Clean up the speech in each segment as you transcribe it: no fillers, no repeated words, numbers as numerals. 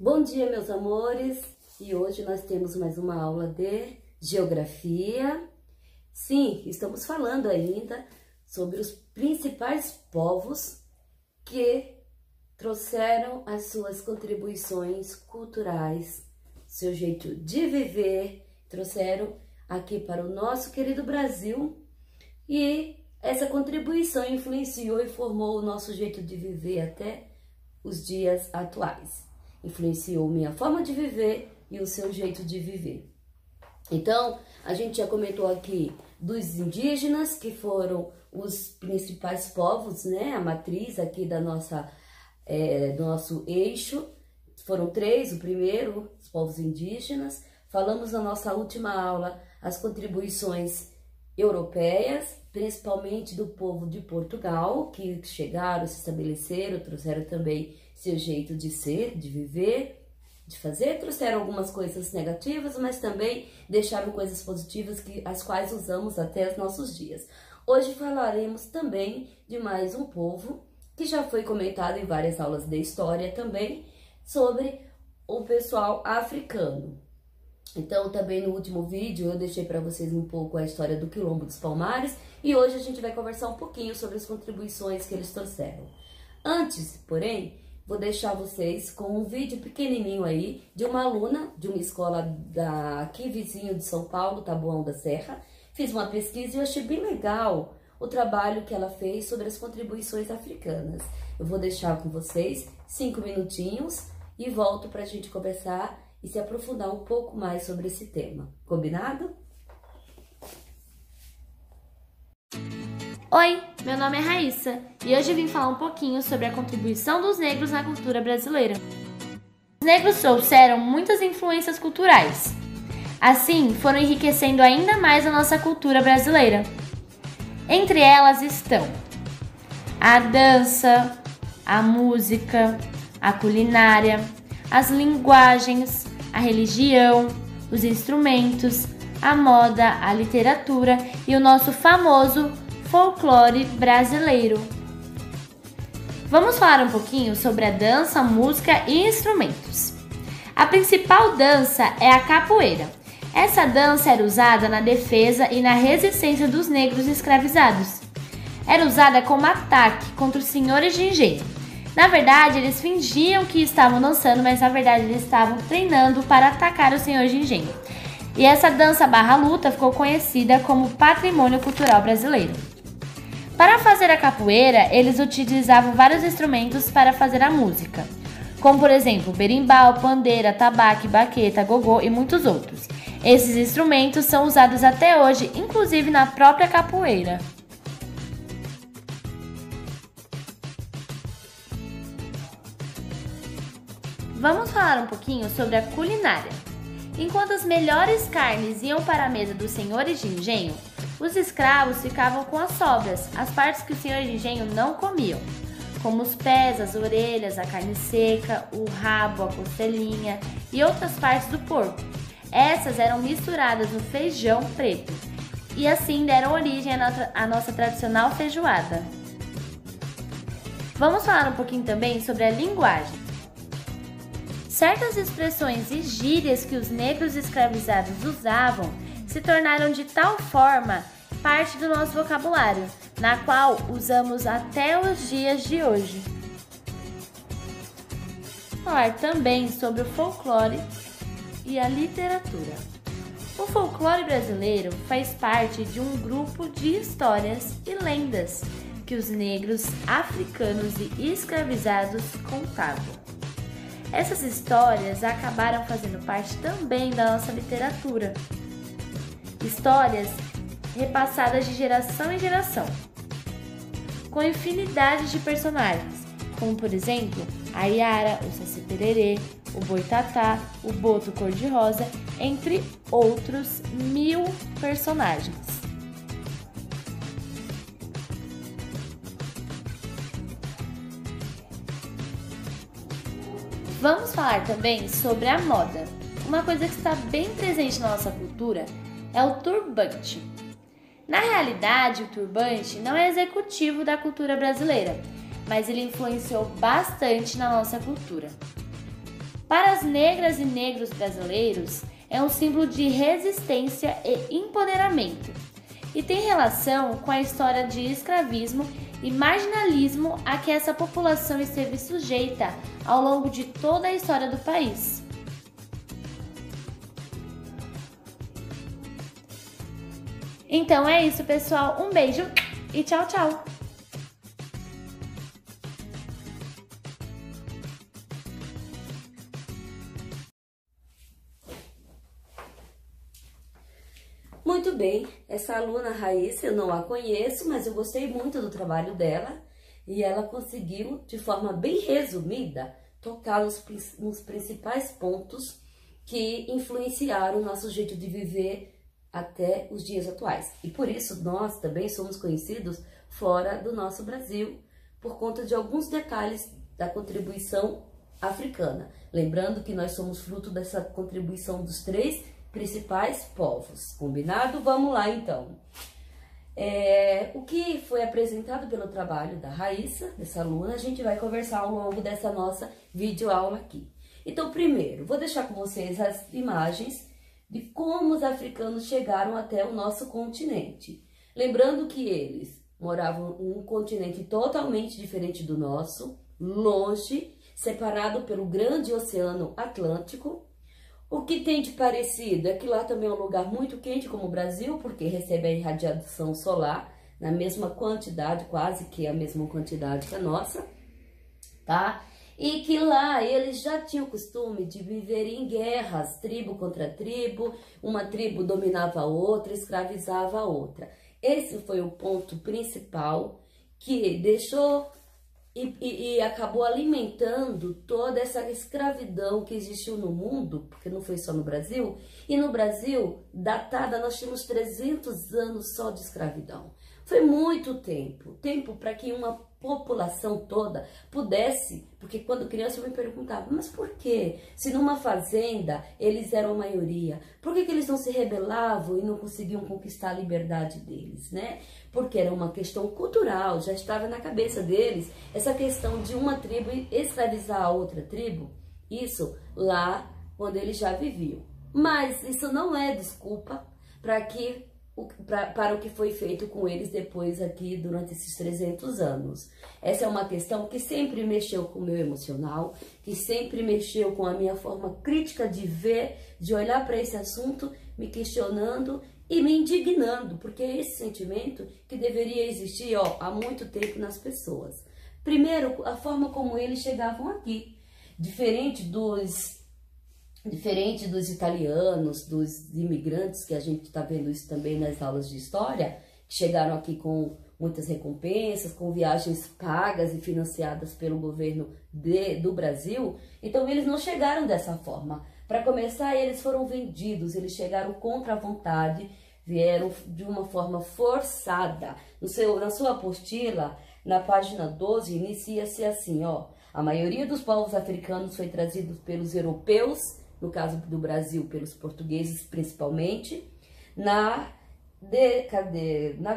Bom dia, meus amores, e hoje nós temos mais uma aula de geografia. Sim, estamos falando ainda sobre os principais povos que trouxeram as suas contribuições culturais, seu jeito de viver, trouxeram aqui para o nosso querido Brasil, e essa contribuição influenciou e formou o nosso jeito de viver até os dias atuais. Influenciou minha forma de viver e o seu jeito de viver. Então, a gente já comentou aqui dos indígenas, que foram os principais povos, né? A matriz aqui da nossa, do nosso eixo. Foram três, o primeiro, os povos indígenas. Falamos na nossa última aula as contribuições europeias, principalmente do povo de Portugal, que chegaram, se estabeleceram, trouxeram também seu jeito de ser, de viver, de fazer, trouxeram algumas coisas negativas, mas também deixaram coisas positivas as quais usamos até os nossos dias. Hoje falaremos também de mais um povo que já foi comentado em várias aulas de história também, sobre o pessoal africano. Então, também no último vídeo eu deixei para vocês um pouco a história do Quilombo dos Palmares, e hoje a gente vai conversar um pouquinho sobre as contribuições que eles trouxeram. Antes, porém, vou deixar vocês com um vídeo pequenininho aí de uma aluna de uma escola aqui vizinho de São Paulo, Taboão da Serra. Fiz uma pesquisa e eu achei bem legal o trabalho que ela fez sobre as contribuições africanas. Eu vou deixar com vocês 5 minutinhos e volto para a gente conversar e se aprofundar um pouco mais sobre esse tema. Combinado? Oi, meu nome é Raíssa e hoje eu vim falar um pouquinho sobre a contribuição dos negros na cultura brasileira. Os negros trouxeram muitas influências culturais. Assim, foram enriquecendo ainda mais a nossa cultura brasileira. Entre elas estão a dança, a música, a culinária, as linguagens, a religião, os instrumentos, a moda, a literatura e o nosso famoso folclore brasileiro. Vamos falar um pouquinho sobre a dança, música e instrumentos. A principal dança é a capoeira. Essa dança era usada na defesa e na resistência dos negros escravizados. Era usada como ataque contra os senhores de engenho. Na verdade, eles fingiam que estavam dançando, mas na verdade eles estavam treinando para atacar os senhores de engenho. E essa dança barra luta ficou conhecida como patrimônio cultural brasileiro. Para fazer a capoeira, eles utilizavam vários instrumentos para fazer a música, como por exemplo berimbau, pandeira, tabaque, baqueta, gogô e muitos outros. Esses instrumentos são usados até hoje, inclusive na própria capoeira. Vamos falar um pouquinho sobre a culinária. Enquanto as melhores carnes iam para a mesa dos senhores de engenho, os escravos ficavam com as sobras, as partes que os senhores de engenho não comiam, como os pés, as orelhas, a carne seca, o rabo, a costelinha e outras partes do porco. Essas eram misturadas no feijão preto e assim deram origem à nossa tradicional feijoada. Vamos falar um pouquinho também sobre a linguagem. Certas expressões e gírias que os negros escravizados usavam se tornaram de tal forma parte do nosso vocabulário, na qual usamos até os dias de hoje. Falar também sobre o folclore e a literatura. O folclore brasileiro faz parte de um grupo de histórias e lendas que os negros africanos e escravizados contavam. Essas histórias acabaram fazendo parte também da nossa literatura. Histórias repassadas de geração em geração, com infinidade de personagens, como por exemplo a Iara, o Saci Pererê, o Boitatá, o Boto Cor-de-Rosa, entre outros 1000 personagens. Vamos falar também sobre a moda. Uma coisa que está bem presente na nossa cultura é o turbante. Na realidade, o turbante não é executivo da cultura brasileira, mas ele influenciou bastante na nossa cultura. Para as negras e negros brasileiros, é um símbolo de resistência e empoderamento, e tem relação com a história de escravismo e marginalismo a que essa população esteve sujeita ao longo de toda a história do país. Então é isso, pessoal. Um beijo e tchau, tchau! Muito bem, essa aluna Raíssa, eu não a conheço, mas eu gostei muito do trabalho dela e ela conseguiu, de forma bem resumida, tocar nos principais pontos que influenciaram o nosso jeito de viver até os dias atuais. E por isso nós também somos conhecidos fora do nosso Brasil, por conta de alguns detalhes da contribuição africana. Lembrando que nós somos fruto dessa contribuição dos três principais povos. Combinado? Vamos lá então. O que foi apresentado pelo trabalho da Raíssa, dessa aluna, a gente vai conversar ao longo dessa nossa videoaula aqui. Então, primeiro, vou deixar com vocês as imagens de como os africanos chegaram até o nosso continente. Lembrando que eles moravam em um continente totalmente diferente do nosso, longe, separado pelo grande Oceano Atlântico. O que tem de parecido é que lá também é um lugar muito quente, como o Brasil, porque recebe a irradiação solar na mesma quantidade, quase que a mesma quantidade que a nossa, tá? E que lá eles já tinham o costume de viver em guerras, tribo contra tribo, uma tribo dominava a outra, escravizava a outra. Esse foi o ponto principal que deixou e acabou alimentando toda essa escravidão que existiu no mundo, porque não foi só no Brasil. E no Brasil, datada, nós tínhamos 300 anos só de escravidão. Foi muito tempo para que uma população toda pudesse, porque quando criança eu me perguntava, mas por quê? Se numa fazenda eles eram a maioria, por que eles não se rebelavam e não conseguiam conquistar a liberdade deles, né? Porque era uma questão cultural, já estava na cabeça deles essa questão de uma tribo escravizar a outra tribo, isso lá quando eles já viviam. Mas isso não é desculpa para o que foi feito com eles depois aqui durante esses 300 anos. Essa é uma questão que sempre mexeu com o meu emocional, que sempre mexeu com a minha forma crítica de ver, de olhar para esse assunto, me questionando e me indignando, porque é esse sentimento que deveria existir há muito tempo nas pessoas. Primeiro, a forma como eles chegavam aqui, diferente dos italianos, dos imigrantes, que a gente está vendo isso também nas aulas de história, que chegaram aqui com muitas recompensas, com viagens pagas e financiadas pelo governo do Brasil. Então eles não chegaram dessa forma. Para começar, eles foram vendidos, eles chegaram contra a vontade, vieram de uma forma forçada. Na sua apostila, na página 12, inicia-se assim, a maioria dos povos africanos foi trazido pelos europeus, no caso do Brasil, pelos portugueses principalmente, na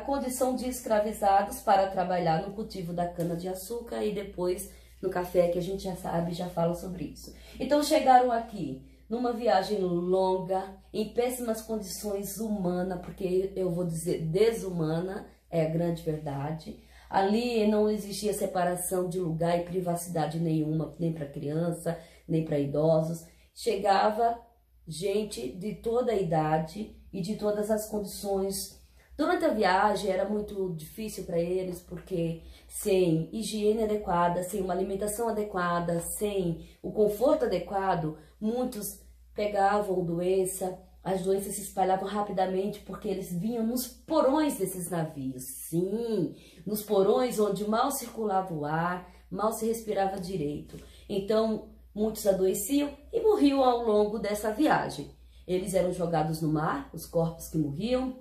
condição de escravizados para trabalhar no cultivo da cana-de-açúcar e depois no café, que a gente já sabe, já fala sobre isso. Então chegaram aqui numa viagem longa, em péssimas condições humanas, porque eu vou dizer desumana, é a grande verdade. Ali não existia separação de lugar e privacidade nenhuma, nem para criança, nem para idosos. Chegava gente de toda a idade e de todas as condições. Durante a viagem era muito difícil para eles, porque sem higiene adequada, sem uma alimentação adequada, sem o conforto adequado, muitos pegavam doença, as doenças se espalhavam rapidamente porque eles vinham nos porões desses navios. Sim, nos porões onde mal circulava o ar, mal se respirava direito. Então, muitos adoeciam e morriam ao longo dessa viagem. Eles eram jogados no mar, os corpos que morriam.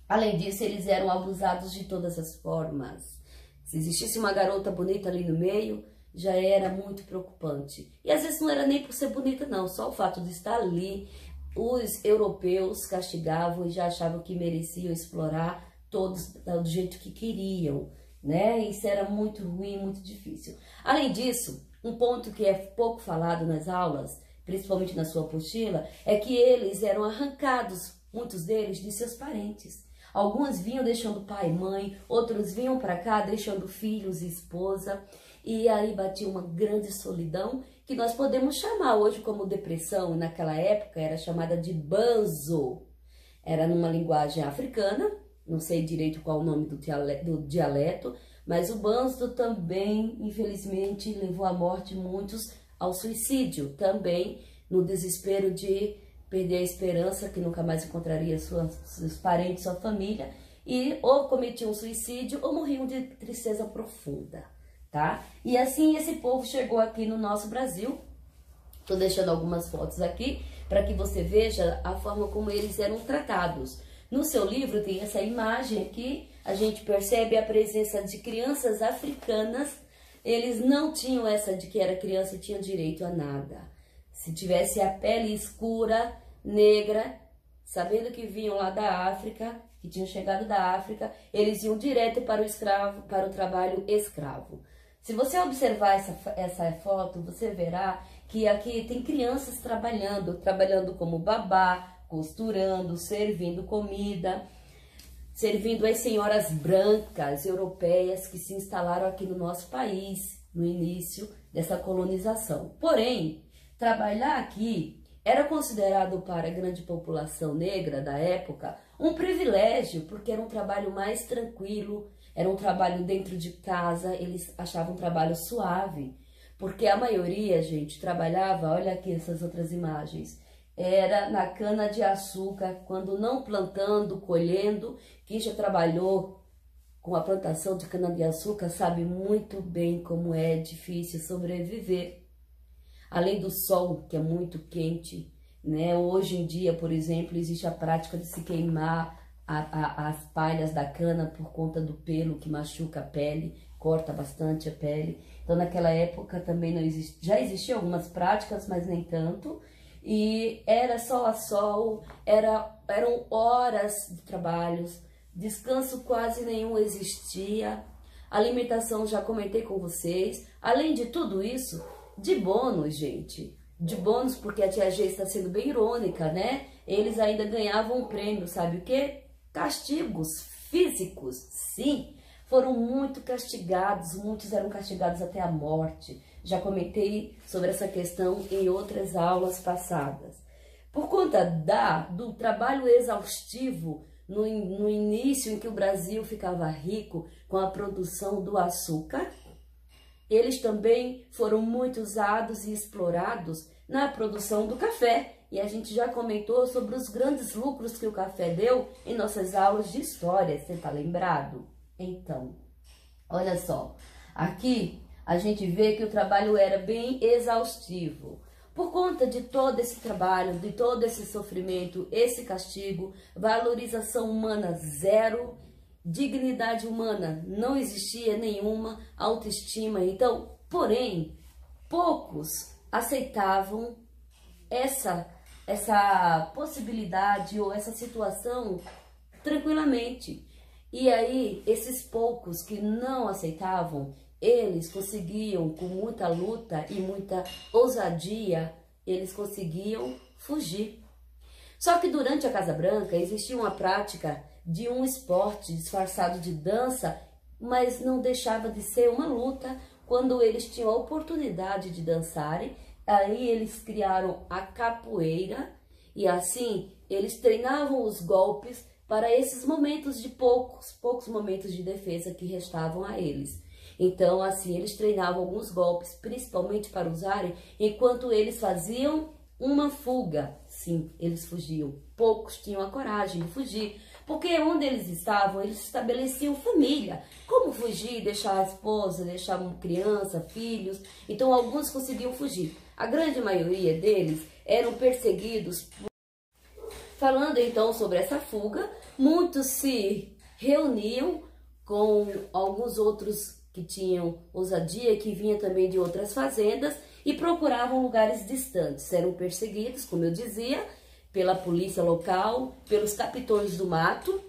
Além disso, eles eram abusados de todas as formas. Se existisse uma garota bonita ali no meio, já era muito preocupante. E às vezes não era nem por ser bonita não, só o fato de estar ali, os europeus castigavam e já achavam que mereciam explorar todos do jeito que queriam, né? Isso era muito ruim, muito difícil. Além disso, Um ponto que é pouco falado nas aulas, principalmente na sua apostila, é que eles eram arrancados, muitos deles, de seus parentes. Alguns vinham deixando pai e mãe, outros vinham para cá deixando filhos e esposa, e aí batia uma grande solidão, que nós podemos chamar hoje como depressão, naquela época era chamada de banzo. Era numa linguagem africana, não sei direito qual o nome do dialeto, mas o banzo também, infelizmente, levou à morte muitos ao suicídio, também no desespero de perder a esperança que nunca mais encontraria seus parentes, sua família, e ou cometiam suicídio ou morriam de tristeza profunda, tá? E assim esse povo chegou aqui no nosso Brasil. Estou deixando algumas fotos aqui para que você veja a forma como eles eram tratados. No seu livro tem essa imagem aqui, a gente percebe a presença de crianças africanas. Eles não tinham essa de que era criança e tinha direito a nada. Se tivesse a pele escura, negra, sabendo que vinham lá da África, que tinham chegado da África, eles iam direto para o escravo, para o trabalho escravo. Se você observar essa foto, você verá que aqui tem crianças trabalhando como babá, costurando, servindo comida, servindo as senhoras brancas europeias que se instalaram aqui no nosso país no início dessa colonização. Porém, trabalhar aqui era considerado para a grande população negra da época um privilégio, porque era um trabalho mais tranquilo, era um trabalho dentro de casa, eles achavam um trabalho suave, porque a maioria, gente, trabalhava, olha aqui essas outras imagens, era na cana-de-açúcar, quando não plantando, colhendo. Quem já trabalhou com a plantação de cana-de-açúcar sabe muito bem como é difícil sobreviver. Além do sol, que é muito quente, né? Hoje em dia, por exemplo, existe a prática de se queimar as palhas da cana por conta do pelo que machuca a pele, corta bastante a pele. Então, naquela época também não já existiam algumas práticas, mas nem tanto. E era sol a sol, eram horas de trabalhos, descanso quase nenhum existia, alimentação já comentei com vocês. Além de tudo isso, de bônus, gente, de bônus, porque a tia G está sendo bem irônica, né? Eles ainda ganhavam um prêmio, sabe o quê? Castigos físicos, sim, foram muito castigados, muitos eram castigados até a morte. Já comentei sobre essa questão em outras aulas passadas. Por conta do trabalho exaustivo no início em que o Brasil ficava rico com a produção do açúcar, eles também foram muito usados e explorados na produção do café. E a gente já comentou sobre os grandes lucros que o café deu em nossas aulas de história, você está lembrado? Então, olha só, aqui a gente vê que o trabalho era bem exaustivo. Por conta de todo esse trabalho, de todo esse sofrimento, esse castigo, valorização humana zero, dignidade humana não existia nenhuma, autoestima. Então, porém, poucos aceitavam essa possibilidade ou essa situação tranquilamente. E aí, esses poucos que não aceitavam, eles conseguiam, com muita luta e muita ousadia, eles conseguiam fugir. Só que durante a Casa Branca existia uma prática de um esporte disfarçado de dança, mas não deixava de ser uma luta quando eles tinham a oportunidade de dançarem. Aí eles criaram a capoeira e assim eles treinavam os golpes para esses momentos de poucos momentos de defesa que restavam a eles. Então, assim, eles treinavam alguns golpes, principalmente para usarem, enquanto eles faziam uma fuga. Sim, eles fugiam. Poucos tinham a coragem de fugir, porque onde eles estavam, eles estabeleciam família. Como fugir, deixar a esposa, deixar uma criança, filhos? Então, alguns conseguiam fugir. A grande maioria deles eram perseguidos. Falando então sobre essa fuga, muitos se reuniam com alguns outros que tinham ousadia, que vinham também de outras fazendas e procuravam lugares distantes. Eram perseguidos, como eu dizia, pela polícia local, pelos capitões do mato.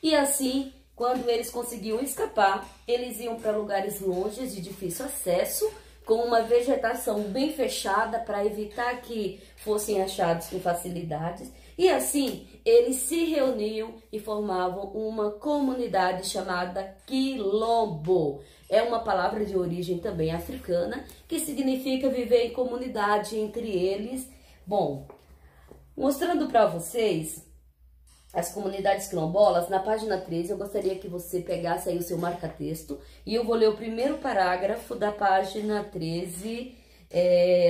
E assim, quando eles conseguiam escapar, eles iam para lugares longes de difícil acesso, com uma vegetação bem fechada para evitar que fossem achados com facilidades. E assim, eles se reuniam e formavam uma comunidade chamada quilombo. É uma palavra de origem também africana, que significa viver em comunidade entre eles. Bom, mostrando para vocês as comunidades quilombolas, na página 13, eu gostaria que você pegasse aí o seu marca-texto e eu vou ler o primeiro parágrafo da página 13,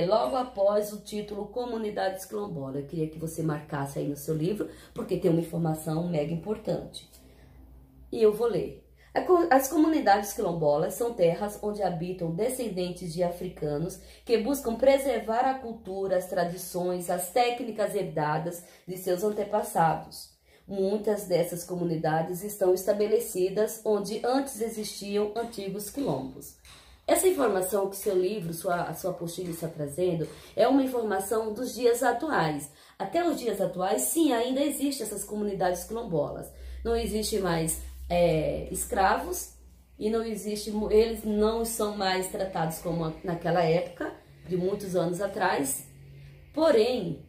logo após o título Comunidades Quilombolas. Eu queria que você marcasse aí no seu livro, porque tem uma informação mega importante. E eu vou ler. As comunidades quilombolas são terras onde habitam descendentes de africanos que buscam preservar a cultura, as tradições, as técnicas herdadas de seus antepassados. Muitas dessas comunidades estão estabelecidas onde antes existiam antigos quilombos. Essa informação que seu livro, a sua apostila está trazendo, é uma informação dos dias atuais. Até os dias atuais, sim, ainda existem essas comunidades quilombolas. Não existe mais escravos e eles não são mais tratados como naquela época, de muitos anos atrás. Porém,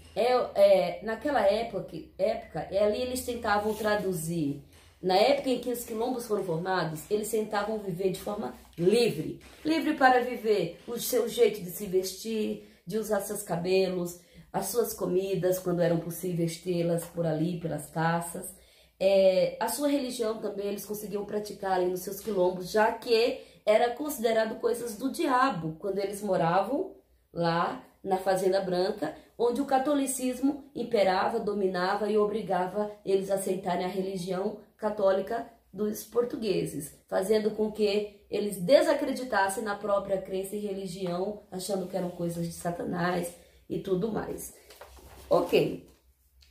naquela época, ali eles tentavam traduzir. Na época em que os quilombos foram formados, eles tentavam viver de forma livre. Livre para viver o seu jeito de se vestir, de usar seus cabelos, as suas comidas, quando eram possíveis tê-las por ali, pelas caças. A sua religião também eles conseguiam praticar ali nos seus quilombos, já que era considerado coisas do diabo, quando eles moravam lá na Fazenda Branca, onde o catolicismo imperava, dominava e obrigava eles a aceitarem a religião católica dos portugueses, fazendo com que eles desacreditassem na própria crença e religião, achando que eram coisas de Satanás e tudo mais. Ok,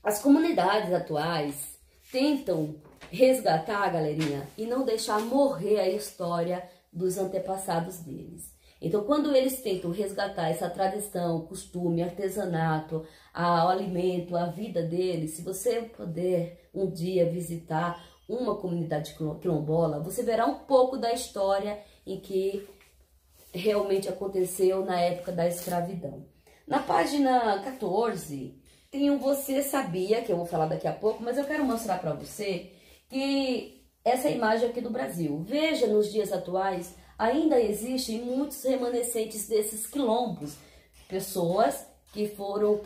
as comunidades atuais tentam resgatar, galerinha, e não deixar morrer a história dos antepassados deles. Então, quando eles tentam resgatar essa tradição, costume, artesanato, o alimento, a vida deles, se você puder um dia visitar uma comunidade quilombola, você verá um pouco da história em que realmente aconteceu na época da escravidão. Na página 14, tem um Você Sabia, que eu vou falar daqui a pouco, mas eu quero mostrar para você que essa imagem aqui do Brasil. Veja, nos dias atuais, ainda existem muitos remanescentes desses quilombos, pessoas que foram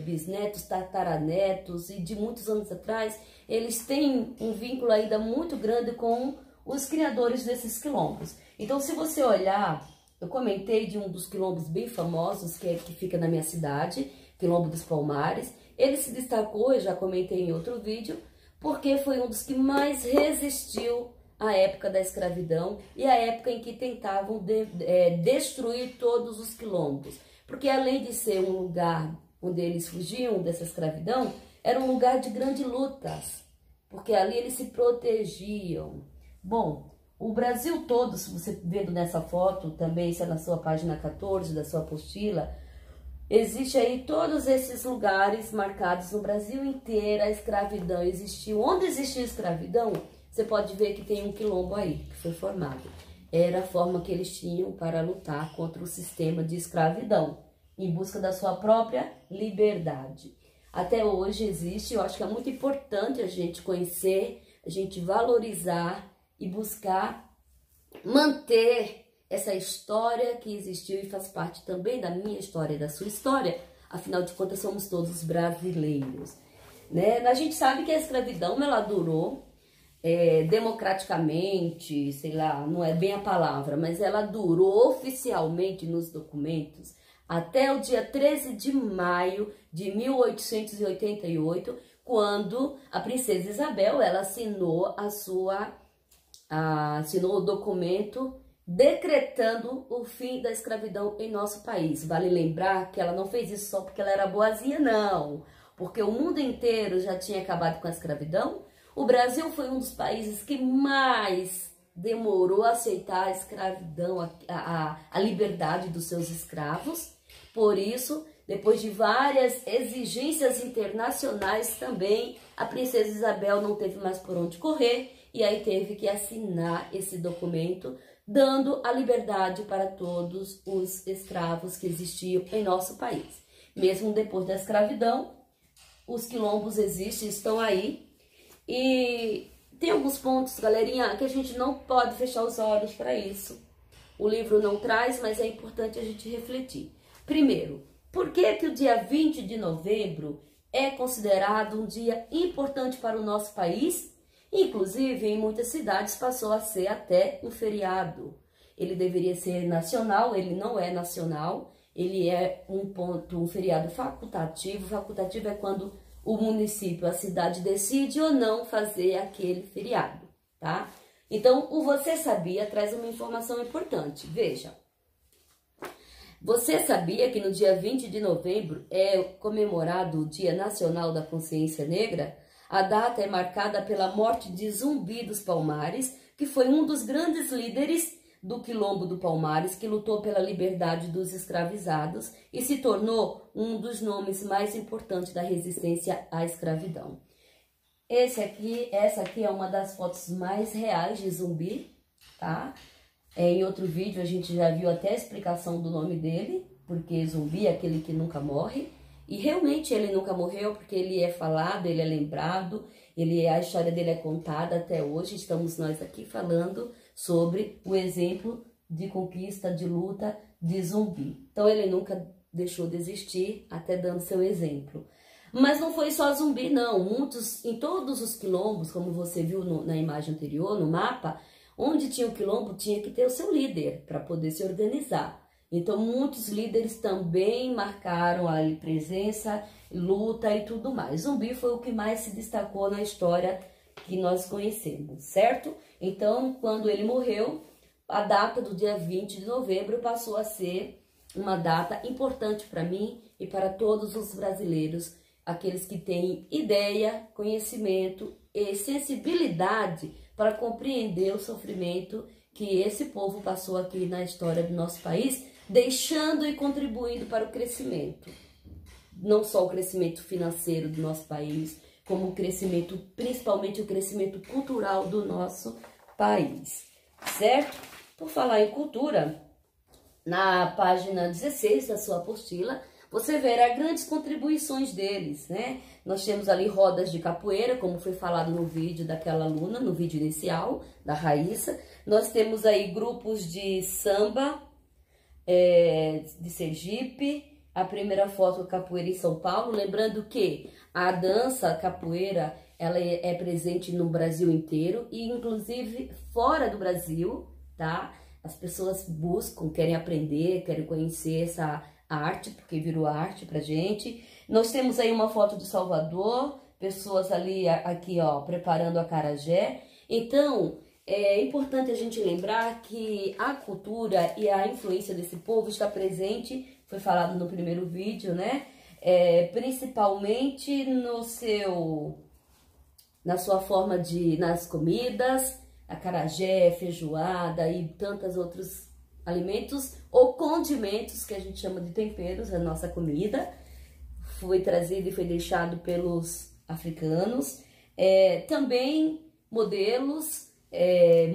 bisnetos, tataranetos, e de muitos anos atrás, eles têm um vínculo ainda muito grande com os criadores desses quilombos. Então, se você olhar, eu comentei de um dos quilombos bem famosos, que fica na minha cidade, Quilombo dos Palmares. Ele se destacou, eu já comentei em outro vídeo, porque foi um dos que mais resistiu à época da escravidão e à época em que tentavam destruir todos os quilombos. Porque além de ser um lugar onde eles fugiam dessa escravidão, era um lugar de grandes lutas, porque ali eles se protegiam. Bom, o Brasil todo, se você vendo nessa foto, também isso é na sua página 14 da sua apostila, existe aí todos esses lugares marcados no Brasil inteiro. A escravidão existiu. Onde existiu escravidão, você pode ver que tem um quilombo aí, que foi formado. Era a forma que eles tinham para lutar contra o sistema de escravidão, em busca da sua própria liberdade. Até hoje existe, eu acho que é muito importante a gente conhecer, a gente valorizar e buscar manter essa história que existiu e faz parte também da minha história e da sua história. Afinal de contas, somos todos brasileiros, né? A gente sabe que a escravidão, ela durou democraticamente, sei lá, não é bem a palavra, mas ela durou oficialmente nos documentos até o dia 13 de maio de 1888, quando a princesa Isabel, ela assinou assinou o documento decretando o fim da escravidão em nosso país. Vale lembrar que ela não fez isso só porque ela era boazinha, não. Porque o mundo inteiro já tinha acabado com a escravidão. O Brasil foi um dos países que mais demorou a aceitar a escravidão, a liberdade dos seus escravos. Por isso, depois de várias exigências internacionais também, a princesa Isabel não teve mais por onde correr e aí teve que assinar esse documento dando a liberdade para todos os escravos que existiam em nosso país. Mesmo depois da escravidão, os quilombos existem, estão aí. E tem alguns pontos, galerinha, que a gente não pode fechar os olhos para isso. O livro não traz, mas é importante a gente refletir. Primeiro, por que o dia 20 de novembro é considerado um dia importante para o nosso país? Inclusive, em muitas cidades passou a ser até um feriado. Ele deveria ser nacional, ele não é nacional, ele é um feriado facultativo. Facultativo é quando o município, a cidade decide ou não fazer aquele feriado, tá? Então, o Você Sabia traz uma informação importante. Veja, você sabia que no dia 20 de novembro é comemorado o Dia Nacional da Consciência Negra? A data é marcada pela morte de Zumbi dos Palmares, que foi um dos grandes líderes do Quilombo do Palmares, que lutou pela liberdade dos escravizados e se tornou um dos nomes mais importantes da resistência à escravidão. Essa aqui é uma das fotos mais reais de Zumbi, tá? Em outro vídeo a gente já viu até a explicação do nome dele, porque Zumbi é aquele que nunca morre. E realmente ele nunca morreu, porque ele é falado, ele é lembrado, a história dele é contada até hoje. Estamos nós aqui falando sobre o exemplo de conquista, de luta de Zumbi. Então ele nunca deixou de existir, até dando seu exemplo. Mas não foi só Zumbi, não. Em todos os quilombos, como você viu na imagem anterior, no mapa, onde tinha o quilombo tinha que ter o seu líder para poder se organizar. Então muitos líderes também marcaram a presença, luta e tudo mais. Zumbi foi o que mais se destacou na história que nós conhecemos, certo? Então, quando ele morreu, a data do dia 20 de novembro passou a ser uma data importante para mim e para todos os brasileiros, aqueles que têm ideia, conhecimento e sensibilidade para compreender o sofrimento que esse povo passou aqui na história do nosso país, deixando e contribuindo para o crescimento. Não só o crescimento financeiro do nosso país, como o crescimento, principalmente o crescimento cultural do nosso país, certo? Por falar em cultura, na página 16 da sua apostila, você verá grandes contribuições deles, né? Nós temos ali rodas de capoeira, como foi falado no vídeo daquela aluna, no vídeo inicial, da Raíssa. Nós temos aí grupos de samba, de Sergipe, a primeira foto capoeira em São Paulo, lembrando que a dança capoeira, ela é presente no Brasil inteiro e inclusive fora do Brasil, tá? As pessoas buscam, querem aprender, querem conhecer essa arte, porque virou arte pra gente. Nós temos aí uma foto de Salvador, pessoas ali, aqui ó, preparando a acarajé. Então, é importante a gente lembrar que a cultura e a influência desse povo está presente, foi falado no primeiro vídeo, né? Principalmente na sua forma nas comidas, acarajé, feijoada e tantos outros alimentos ou condimentos que a gente chama de temperos, a nossa comida. Foi trazido e foi deixado pelos africanos. Também modelos,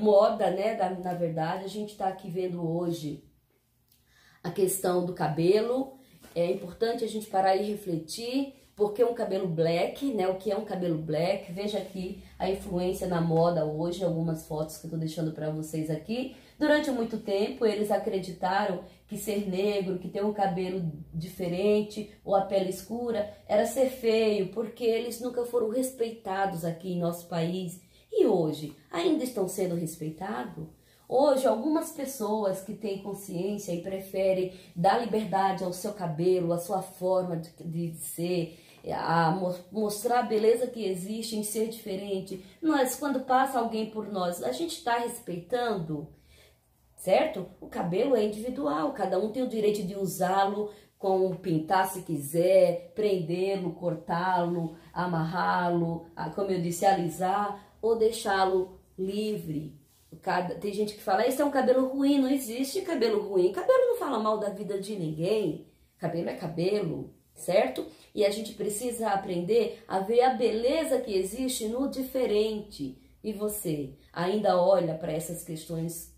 moda, né? Na verdade, a gente está aqui vendo hoje a questão do cabelo. É importante a gente parar e refletir, porque um cabelo black, né? O que é um cabelo black? Veja aqui a influência na moda hoje, algumas fotos que eu tô deixando para vocês aqui. Durante muito tempo, eles acreditaram que ser negro, que ter um cabelo diferente ou a pele escura era ser feio, porque eles nunca foram respeitados aqui em nosso país. E hoje, ainda estão sendo respeitados? Hoje, algumas pessoas que têm consciência e preferem dar liberdade ao seu cabelo, à sua forma de ser, a mostrar a beleza que existe em ser diferente. Nós, quando passa alguém por nós, a gente está respeitando, certo? O cabelo é individual, cada um tem o direito de usá-lo, com pintar se quiser, prendê-lo, cortá-lo, amarrá-lo, como eu disse, alisar ou deixá-lo livre. Tem gente que fala, esse é um cabelo ruim, não existe cabelo ruim. Cabelo não fala mal da vida de ninguém. Cabelo é cabelo, certo? E a gente precisa aprender a ver a beleza que existe no diferente. E você ainda olha para essas questões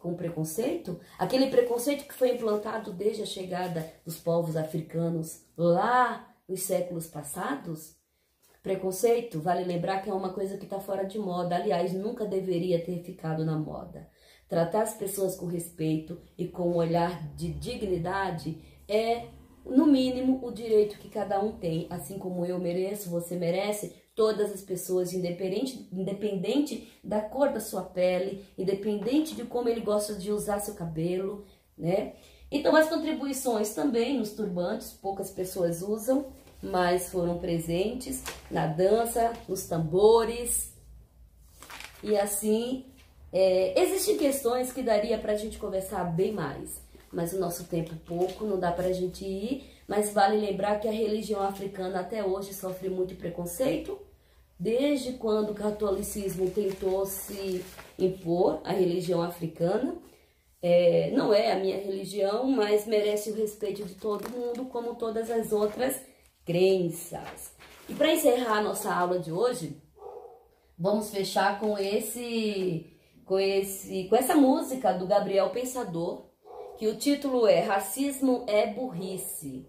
com preconceito, aquele preconceito que foi implantado desde a chegada dos povos africanos lá nos séculos passados. Preconceito, vale lembrar que é uma coisa que está fora de moda, aliás, nunca deveria ter ficado na moda. Tratar as pessoas com respeito e com um olhar de dignidade é, no mínimo, o direito que cada um tem, assim como eu mereço, você merece, todas as pessoas, independente da cor da sua pele, independente de como ele gosta de usar seu cabelo, né? Então, as contribuições também nos turbantes, poucas pessoas usam, mas foram presentes na dança, nos tambores, e assim, existem questões que daria para a gente conversar bem mais, mas o nosso tempo pouco, não dá para a gente ir, mas vale lembrar que a religião africana até hoje sofre muito preconceito, desde quando o catolicismo tentou se impor, a religião africana. Não é a minha religião, mas merece o respeito de todo mundo, como todas as outras crenças. E para encerrar a nossa aula de hoje, vamos fechar com essa música do Gabriel Pensador, que o título é Racismo é Burrice.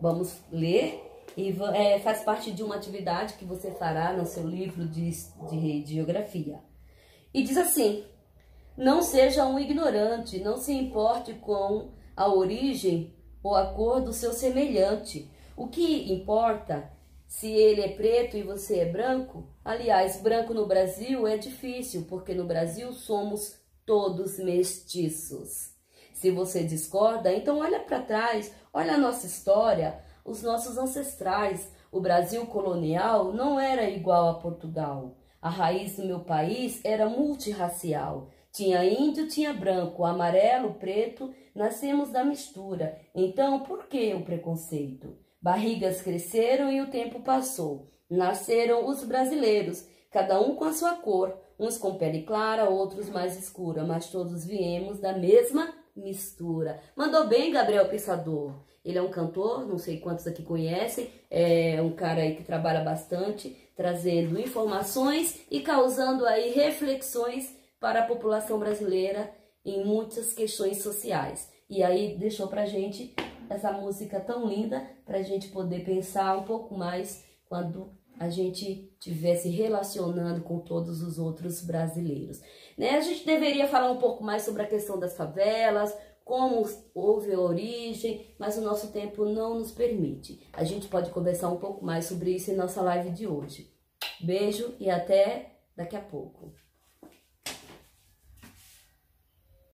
Vamos ler e faz parte de uma atividade que você fará no seu livro de geografia. E diz assim: não seja um ignorante, não se importe com a origem ou a cor do seu semelhante. O que importa se ele é preto e você é branco? Aliás, branco no Brasil é difícil, porque no Brasil somos todos mestiços. Se você discorda, então olha para trás, olha a nossa história, os nossos ancestrais. O Brasil colonial não era igual a Portugal. A raiz do meu país era multirracial. Tinha índio, tinha branco, amarelo, preto, nascemos da mistura. Então, por que o preconceito? Barrigas cresceram e o tempo passou. Nasceram os brasileiros, cada um com a sua cor, uns com pele clara, outros mais escura, mas todos viemos da mesma mistura. Mandou bem, Gabriel Pensador. Ele é um cantor, não sei quantos aqui conhecem, é um cara aí que trabalha bastante, trazendo informações e causando aí reflexões para a população brasileira em muitas questões sociais. E aí deixou pra gente essa música tão linda pra gente poder pensar um pouco mais quando a gente estiver se relacionando com todos os outros brasileiros. Né? A gente deveria falar um pouco mais sobre a questão das favelas, como houve a origem, mas o nosso tempo não nos permite. A gente pode conversar um pouco mais sobre isso em nossa live de hoje. Beijo e até daqui a pouco.